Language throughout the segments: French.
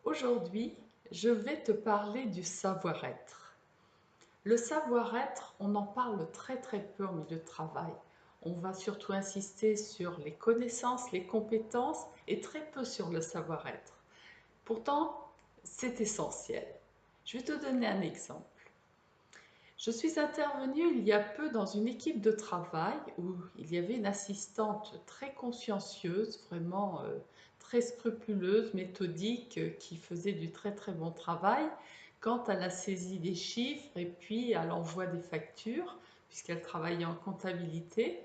Aujourd'hui, je vais te parler du savoir-être. Le savoir-être, on en parle très très peu en milieu de travail. On va surtout insister sur les connaissances, les compétences et très peu sur le savoir-être. Pourtant, c'est essentiel. Je vais te donner un exemple. Je suis intervenue il y a peu dans une équipe de travail où il y avait une assistante très consciencieuse, vraiment très scrupuleuse, méthodique, qui faisait du très très bon travail quant à la saisie des chiffres et puis à l'envoi des factures, puisqu'elle travaillait en comptabilité.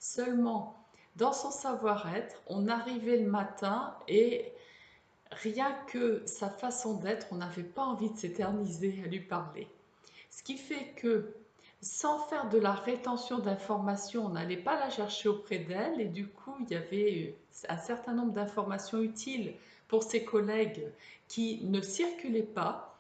Seulement, dans son savoir-être, on arrivait le matin et rien que sa façon d'être, on n'avait pas envie de s'éterniser à lui parler. Ce qui fait que, sans faire de la rétention d'informations, on n'allait pas la chercher auprès d'elle et du coup, il y avait un certain nombre d'informations utiles pour ses collègues qui ne circulaient pas.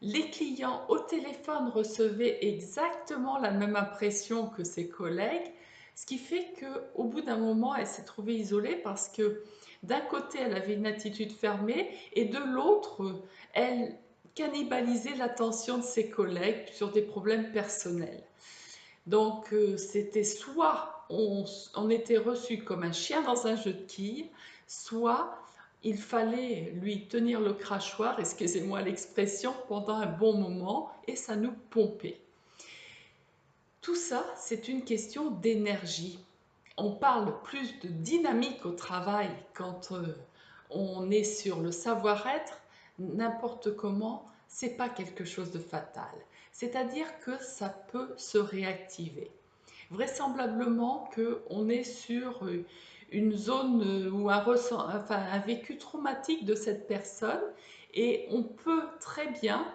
Les clients au téléphone recevaient exactement la même impression que ses collègues, ce qui fait qu'au bout d'un moment, elle s'est trouvée isolée parce que d'un côté, elle avait une attitude fermée et de l'autre, elle cannibalisait l'attention de ses collègues sur des problèmes personnels. Donc, c'était soit on était reçu comme un chien dans un jeu de quilles, soit il fallait lui tenir le crachoir, excusez-moi l'expression, pendant un bon moment et ça nous pompait. Tout ça, c'est une question d'énergie. On parle plus de dynamique au travail quand on est sur le savoir-être, n'importe comment, c'est pas quelque chose de fatal. C'est-à-dire que ça peut se réactiver. Vraisemblablement qu'on est sur une zone ou un vécu traumatique de cette personne et on peut très bien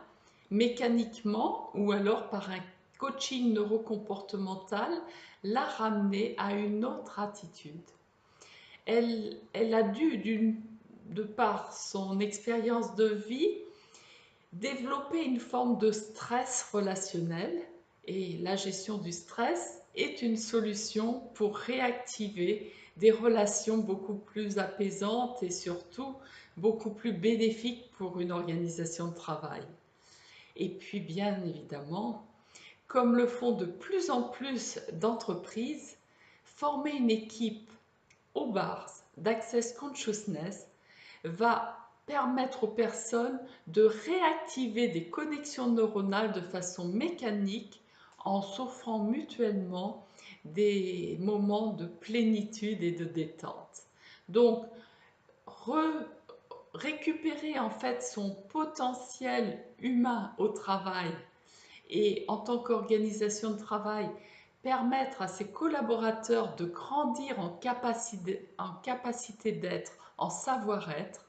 mécaniquement ou alors par un coaching neurocomportemental la ramener à une autre attitude. Elle a dû, de par son expérience de vie, développer une forme de stress relationnel et la gestion du stress est une solution pour réactiver des relations beaucoup plus apaisantes et surtout beaucoup plus bénéfiques pour une organisation de travail. Et puis bien évidemment, comme le font de plus en plus d'entreprises, former une équipe au BARS d'Access Consciousness va permettre aux personnes de réactiver des connexions neuronales de façon mécanique en s'offrant mutuellement des moments de plénitude et de détente. Donc, récupérer en fait son potentiel humain au travail et en tant qu'organisation de travail, permettre à ses collaborateurs de grandir en capacité d'être, en savoir-être,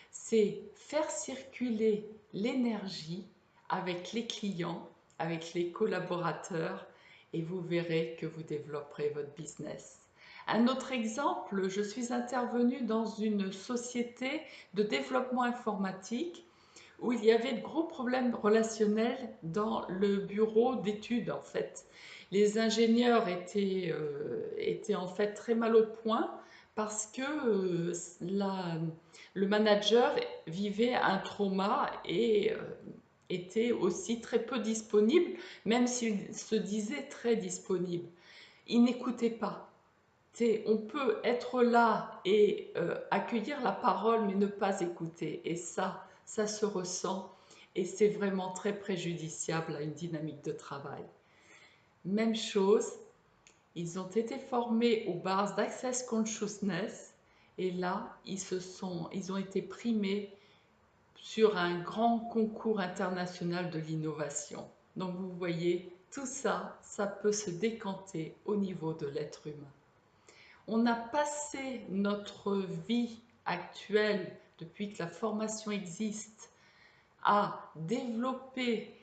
c'est faire circuler l'énergie avec les clients, avec les collaborateurs, et vous verrez que vous développerez votre business. Un autre exemple, je suis intervenue dans une société de développement informatique où il y avait de gros problèmes relationnels dans le bureau d'études en fait. Les ingénieurs étaient en fait très mal au point parce que le manager vivait un trauma et était aussi très peu disponible, même s'il se disait très disponible. Il n'écoutait pas. On peut être là et accueillir la parole, mais ne pas écouter. Et ça se ressent et c'est vraiment très préjudiciable à une dynamique de travail. Même chose, ils ont été formés au BARS d'Access Consciousness et là, ils ont été primés sur un grand concours international de l'innovation. Donc vous voyez, tout ça, ça peut se décanter au niveau de l'être humain. On a passé notre vie actuelle, depuis que la formation existe, à développer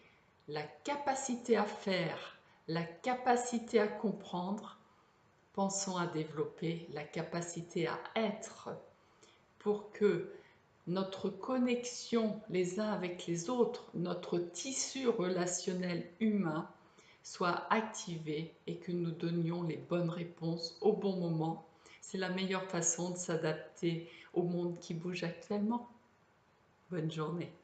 la capacité à faire, la capacité à comprendre. Pensons à développer la capacité à être pour que notre connexion les uns avec les autres, notre tissu relationnel humain soit activé et que nous donnions les bonnes réponses au bon moment. C'est la meilleure façon de s'adapter au monde qui bouge actuellement. Bonne journée.